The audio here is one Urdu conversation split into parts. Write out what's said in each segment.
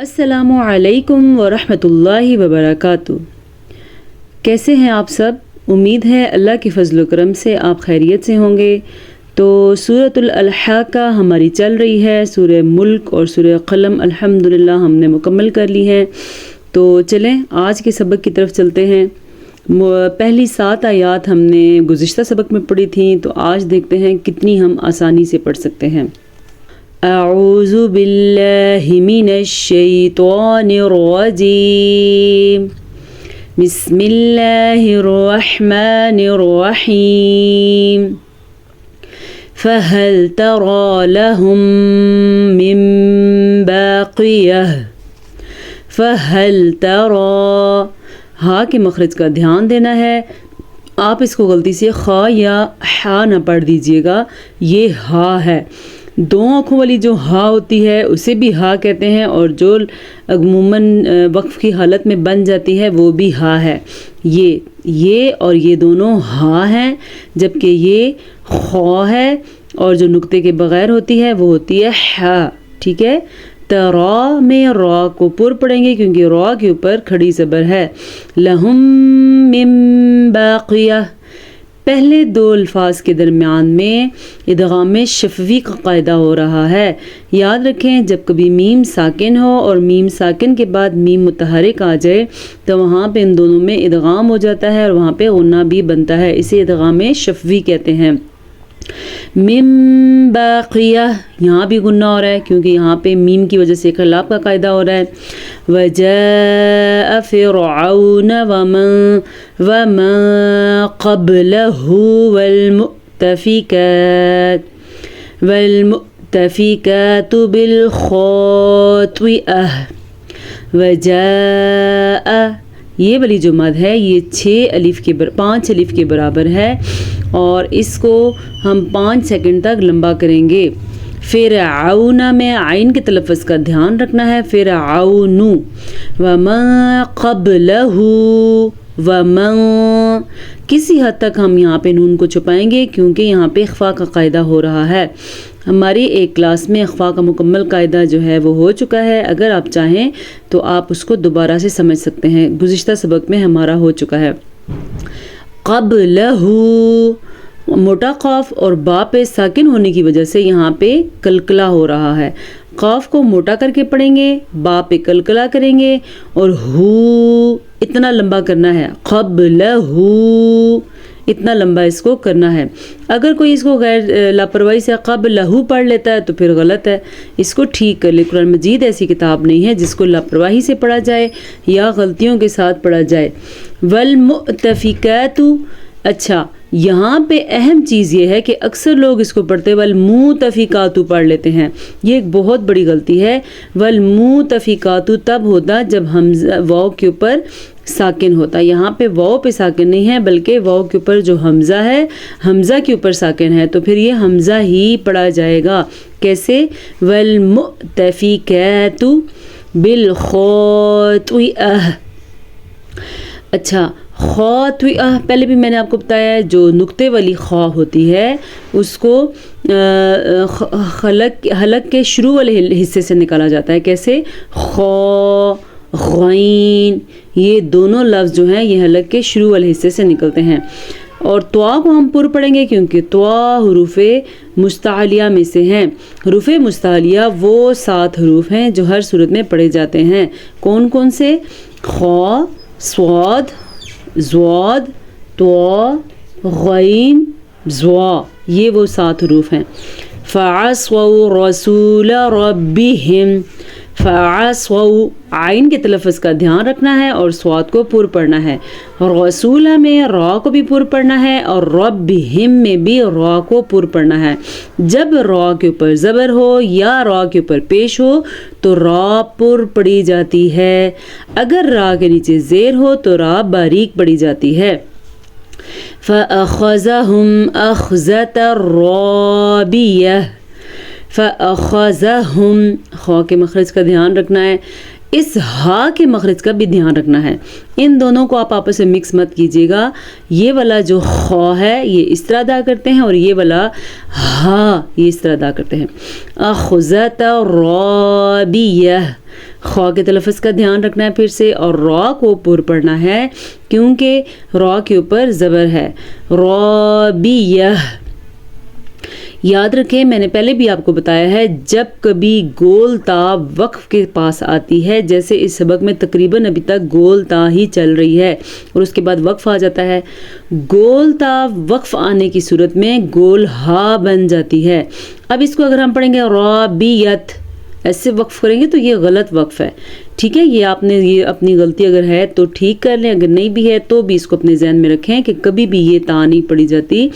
السلام علیکم ورحمۃ اللہ وبرکاتہ۔ کیسے ہیں آپ سب؟ امید ہے اللہ کے فضل و کرم سے آپ خیریت سے ہوں گے۔ تو سورۃ الحاقہ ہماری چل رہی ہے، سورہ ملک اور سورہ قلم الحمدللہ ہم نے مکمل کر لی ہے۔ تو چلیں آج کے سبق کی طرف چلتے ہیں۔ پہلی 7 آیات ہم نے گزشتہ سبق میں پڑھی تھیں، تو آج دیکھتے ہیں کتنی ہم آسانی سے پڑھ سکتے ہیں۔ اعوذ باللہ من الشیطان الرجیم، بسم اللہ الرحمن الرحیم، فہل تری لہم من باقیہ، فہل تری، ہا کے مخرج کا دھیان دینا ہے۔ آپ اس کو غلطی سے خا یا ہا نہ پڑھ دیجیے گا، یہ ہا ہے۔ 2 آنکھوں والی جو ہا ہوتی ہے اسے بھی ہا کہتے ہیں، اور جو عموماً وقف کی حالت میں بن جاتی ہے وہ بھی ہا ہے۔ یہ اور یہ دونوں ہا ہیں، جبکہ یہ خا ہے، اور جو نقطے کے بغیر ہوتی ہے وہ ہوتی ہے ہا۔ ٹھیک ہے، ترا میں را کو پر پڑھیں گے کیونکہ را کے اوپر کھڑی زبر ہے۔ لہم من باقیہ، پہلے 2 الفاظ کے درمیان میں ادغام شفوی کا قاعدہ ہو رہا ہے۔ یاد رکھیں جب کبھی میم ساکن ہو اور میم ساکن کے بعد میم متحرک آ جائے تو وہاں پہ ان دونوں میں ادغام ہو جاتا ہے اور وہاں پہ غنہ بھی بنتا ہے، اسے ادغام شفوی کہتے ہیں۔ من باقیہ، یہاں بھی غنہ ہو رہا ہے کیونکہ یہاں پہ میم کی وجہ سے خلاف کا قاعدہ ہو رہا ہے۔ وجاء فرعون ومن قبلہ والمؤتفکات بالخاطئہ۔ وجاء، یہ والی جو مد ہے یہ 5 الف کے برابر ہے، اور اس کو ہم 5 سیکنڈ تک لمبا کریں گے۔ فرعون میں عین کے تلفظ کا دھیان رکھنا ہے، فرعون۔ ومن قبلہ، ومن، کسی حد تک ہم یہاں پہ نون کو چھپائیں گے کیونکہ یہاں پہ اخفا کا قاعدہ ہو رہا ہے۔ ہماری ایک کلاس میں اخفا کا مکمل قاعدہ جو ہے وہ ہو چکا ہے، اگر آپ چاہیں تو آپ اس کو دوبارہ سے سمجھ سکتے ہیں، گزشتہ سبق میں ہمارا ہو چکا ہے۔ قبلہ، موٹا قاف اور با پہ ساکن ہونے کی وجہ سے یہاں پہ کلکلا ہو رہا ہے۔ قاف کو موٹا کر کے پڑھیں گے، با پہ کلکلا کریں گے، اور ہو اتنا لمبا کرنا ہے۔ قبلہ، اتنا لمبا اس کو کرنا ہے۔ اگر کوئی اس کو غیر لاپرواہی سے قبلہ پڑھ لیتا ہے تو پھر غلط ہے، اس کو ٹھیک کر لے۔ قرآن مجید ایسی کتاب نہیں ہے جس کو لاپرواہی سے پڑھا جائے یا غلطیوں کے ساتھ پڑھا جائے۔ والمؤتفکات، اچھا یہاں پہ اہم چیز یہ ہے کہ اکثر لوگ اس کو پڑھتے والمؤتفکات پڑھ لیتے ہیں، یہ ایک بہت بڑی غلطی ہے۔ والمؤتفکات تب ہوتا جب حمزہ واو کے اوپر ساکن ہوتا، یہاں پہ واو پہ ساکن نہیں ہے بلکہ واو کے اوپر جو حمزہ ہے، حمزہ کے اوپر ساکن ہے، تو پھر یہ حمزہ ہی پڑھا جائے گا۔ کیسے؟ والمؤتفکات بالخاطئہ۔ اچھا، خاطئہ پہلے بھی میں نے آپ کو بتایا ہے، جو نقطے والی خا ہوتی ہے اس کو حلق کے شروع والے حصے سے نکالا جاتا ہے۔ کیسے؟ خا، غین، یہ دونوں لفظ جو ہیں یہ حلق کے شروع والے حصے سے نکلتے ہیں۔ اور طوا کو ہم پر پڑھیں گے کیونکہ طوا حروف مستعلیہ میں سے ہیں۔ حروف مستعلیہ وہ 7 حروف ہیں جو ہر صورت میں پڑھے جاتے ہیں۔ کون کون سے؟ خا، صاد، ضاد، طوا، غین، ضا، یہ وہ 7 حروف ہیں۔ فعصوا رسول ربهم، فعصوا، عین کے تلفظ کا دھیان رکھنا ہے اور صاد کو پر پڑھنا ہے۔ رسول میں را کو بھی پر پڑھنا ہے اور ربهم میں بھی را کو پر پڑھنا ہے۔ جب را کے اوپر زبر ہو یا را کے اوپر پیش ہو تو را پر پڑھی جاتی ہے، اگر را کے نیچے زیر ہو تو را باریک پڑھی جاتی ہے۔ فَأَخَذَهُمْ أَخْذَةً رَّابِيَةً، فَأَخَذَهُمْ، خا کے مخرج کا دھیان رکھنا ہے، اس ہا کے مخرج کا بھی دھیان رکھنا ہے، ان دونوں کو آپ آپس میں مکس مت کیجیے گا۔ یہ والا جو خا ہے یہ اس طرح ادا کرتے ہیں اور یہ والا ہا یہ اس طرح ادا کرتے ہیں۔ اخذت رابیہ، خوا کے تلفظ کا دھیان رکھنا ہے پھر سے، اور را کو پر پڑھنا ہے کیونکہ را کے اوپر زبر ہے. رابیہ. یاد رکھیں میں نے پہلے بھی آپ کو بتایا ہے جب کبھی گول تا وقف کے پاس آتی ہے، جیسے اس سبق میں تقریباً ابھی تک گول تا ہی چل رہی ہے اور اس کے بعد وقف آ جاتا ہے، گول تا وقف آنے کی صورت میں گول ہا بن جاتی ہے. اب اس کو اگر ہم پڑھیں گے رابیت، ایسے وقف کریں گے تو یہ غلط وقف ہے. ٹھیک ہے، یہ آپ نے یہ اپنی غلطی اگر ہے تو ٹھیک کر لیں، اگر نہیں بھی ہے تو بھی اس کو اپنے ذہن میں رکھیں کہ کبھی بھی یہ تا نہیں پڑھی جاتی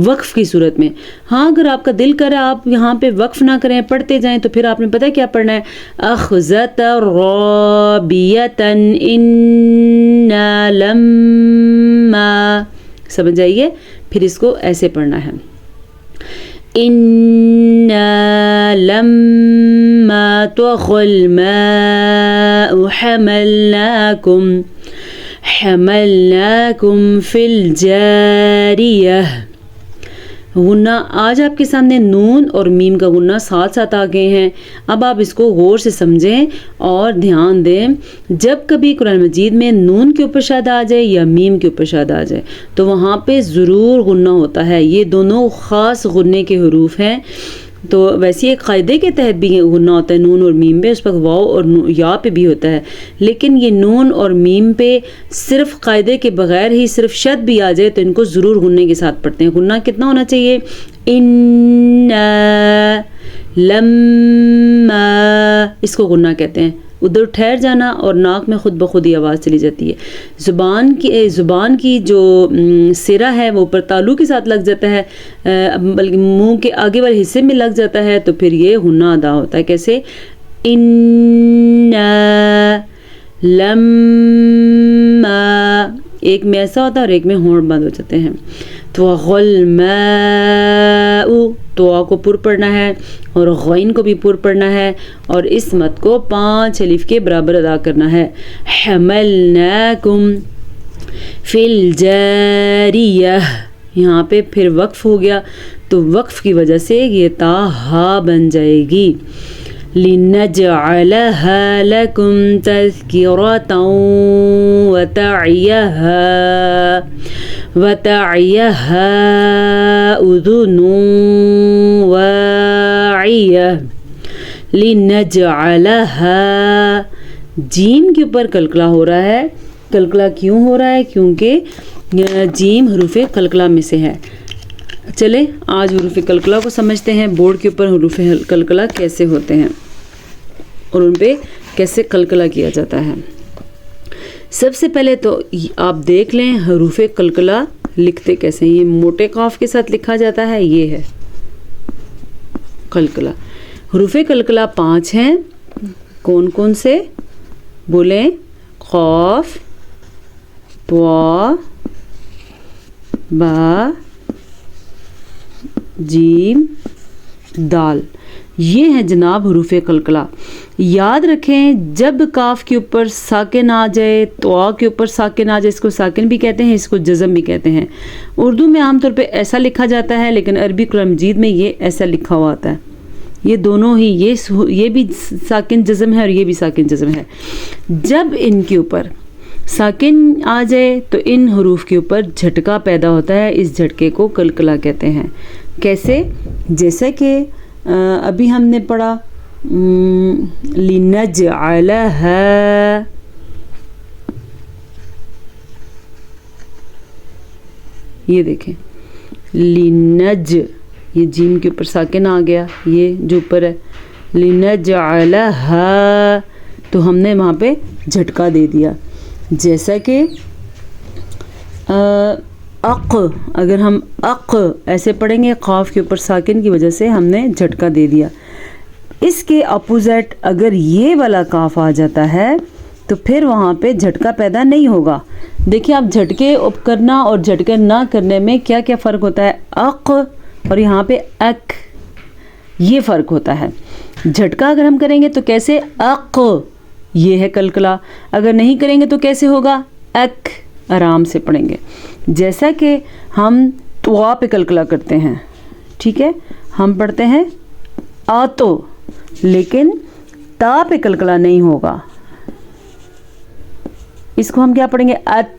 وقف کی صورت میں. ہاں اگر آپ کا دل کرے آپ یہاں پہ وقف نہ کریں، پڑھتے جائیں، تو پھر آپ نے پتہ کیا پڑھنا ہے، اخذت رابیتا انا لما. سمجھ آئیے؟ پھر اس کو ایسے پڑھنا ہے، انا لما طغى الماء حملناكم في الجارية. غنہ آج آپ کے سامنے نون اور میم کا غنہ ساتھ ساتھ آ گئے ہیں. اب آپ اس کو غور سے سمجھیں اور دھیان دیں. جب کبھی قرآن مجید میں نون کے اوپر شاد آ جائے یا میم کے اوپر شاد آ جائے تو وہاں پہ ضرور غنہ ہوتا ہے. یہ دونوں خاص غنے کے حروف ہیں. تو ویسے ایک قاعدے کے تحت بھی غنہ ہوتا ہے نون اور میم پہ، اس وقت واو اور یا پہ بھی ہوتا ہے، لیکن یہ نون اور میم پہ صرف قاعدے کے بغیر ہی صرف شد بھی آ جائے تو ان کو ضرور غنے کے ساتھ پڑھتے ہیں. غنہ کتنا ہونا چاہیے؟ انا لما، اس کو غنہ کہتے ہیں. ادھر ٹھہر جانا اور ناک میں خود بخود ہی آواز چلی جاتی ہے. زبان کی جو سرا ہے وہ اوپر تالو کے ساتھ لگ جاتا ہے، بلکہ منہ کے آگے والے حصے میں لگ جاتا ہے، تو پھر یہ غنہ ادا ہوتا ہے. کیسے؟ انا لما، ایک میں ایسا ہوتا ہے اور ایک میں ہونٹ بند ہو جاتے ہیں. تو غلماء، تو کو پر پڑھنا ہے اور غین کو بھی پر پڑھنا ہے اور اس مد کو 5 الف کے برابر ادا کرنا ہے. حملناکم فی الجاریہ، یہاں پہ پھر وقف ہو گیا تو وقف کی وجہ سے یہ تا ہا بن جائے گی. لِنَجْعَلَهَا لَكُمْ تَذْكِرَةً وَتَعِيَهَا أُذُنٌ وَاعِيَةٌ. لِنَجْعَلَهَا، جیم کے اوپر قلقلہ ہو رہا ہے. قلقلہ کیوں ہو رہا ہے؟ کیونکہ جیم حروف قلقلہ میں سے ہے. چلے آج حروف قلقلہ کو سمجھتے ہیں، بورڈ کے اوپر حروف قلقلہ کیسے ہوتے ہیں اور ان پہ کیسے قلقلہ کیا جاتا ہے. سب سے پہلے تو آپ دیکھ لیں حروف قلقلہ لکھتے کیسے ہیں. یہ موٹے قاف کے ساتھ لکھا جاتا ہے، یہ ہے قلقلہ. حروف قلقلہ 5 ہیں. کون کون سے بولیں؟ قاف، طا، با، جیم، دال. یہ ہیں جناب حروف قلقلہ. یاد رکھیں جب کاف کے اوپر ساکن آ جائے، طا کے اوپر ساکن آ جائے، اس کو ساکن بھی کہتے ہیں، اس کو جزم بھی کہتے ہیں. اردو میں عام طور پہ ایسا لکھا جاتا ہے، لیکن عربی قرآن مجید میں یہ ایسا لکھا ہوا آتا ہے. یہ دونوں ہی، یہ بھی ساکن جزم ہے اور یہ بھی ساکن جزم ہے. جب ان کے اوپر ساکن آ جائے تو ان حروف کے اوپر جھٹکا پیدا ہوتا ہے. اس جھٹکے کو قلقلہ کہتے ہیں. کیسے؟ جیسا کہ ابھی ہم نے پڑھا لِنَجْعَلَهَا، یہ دیکھیں لِنَج، یہ جیم کے اوپر ساکن آ گیا، یہ جو اوپر ہے لِنَجْعَلَهَا، تو ہم نے وہاں پہ جھٹکا دے دیا. جیسا کہ اق، اگر ہم اق ایسے پڑھیں گے قاف کے اوپر ساکن کی وجہ سے ہم نے جھٹکا دے دیا. اس کے اپوزٹ اگر یہ والا کاف آ جاتا ہے تو پھر وہاں پہ جھٹکا پیدا نہیں ہوگا. دیکھیں آپ جھٹکے کرنا اور جھٹکے نہ کرنے میں کیا کیا فرق ہوتا ہے. اق اور یہاں پہ اک، یہ فرق ہوتا ہے. جھٹکا اگر ہم کریں گے تو کیسے؟ اق، یہ ہے قلقلہ. اگر نہیں کریں گے تو کیسے ہوگا؟ اک. آرام سے پڑھیں گے. جیسا کہ ہم طوا پہ قلقلہ کرتے ہیں، ٹھیک ہے، ہم پڑھتے ہیں آتو، لیکن تا پہ قلقلہ نہیں ہوگا، اس کو ہم کیا پڑھیں گے؟ ات۔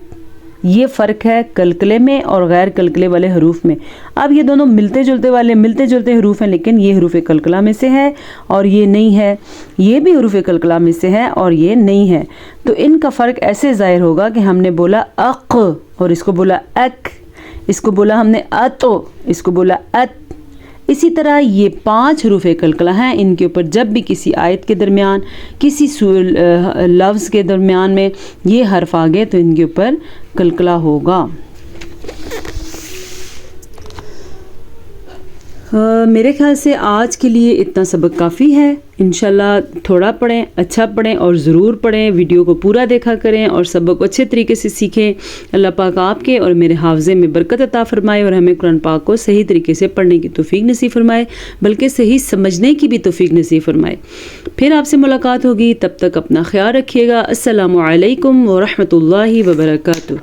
یہ فرق ہے قلقلے میں اور غیر قلقلے والے حروف میں۔ اب یہ دونوں ملتے جلتے حروف ہیں، لیکن یہ حروف قلقلہ میں سے ہے اور یہ نہیں ہے، یہ بھی حروف قلقلہ میں سے ہے اور یہ نہیں ہے، تو ان کا فرق ایسے ظاہر ہوگا کہ ہم نے بولا اق اور اس کو بولا اک، اس کو بولا ہم نے اتو، اس کو بولا ات۔ اسی طرح یہ 5 حروف قلقلہ ہیں، ان کے اوپر جب بھی کسی آیت کے درمیان، کسی لفظ کے درمیان میں یہ حرف آ گئے تو ان کے اوپر قلقلہ ہوگا۔ میرے خیال سے آج کے لیے اتنا سبق کافی ہے۔ انشاءاللہ تھوڑا پڑھیں، اچھا پڑھیں اور ضرور پڑھیں، ویڈیو کو پورا دیکھا کریں اور سبق کو اچھے طریقے سے سیکھیں۔ اللہ پاک آپ کے اور میرے حافظے میں برکت عطا فرمائے اور ہمیں قرآن پاک کو صحیح طریقے سے پڑھنے کی توفیق نصیب فرمائے، بلکہ صحیح سمجھنے کی بھی توفیق نصیب فرمائے۔ پھر آپ سے ملاقات ہوگی، تب تک اپنا خیال رکھیے گا۔ السلام علیکم ورحمۃ اللہ وبرکاتہ۔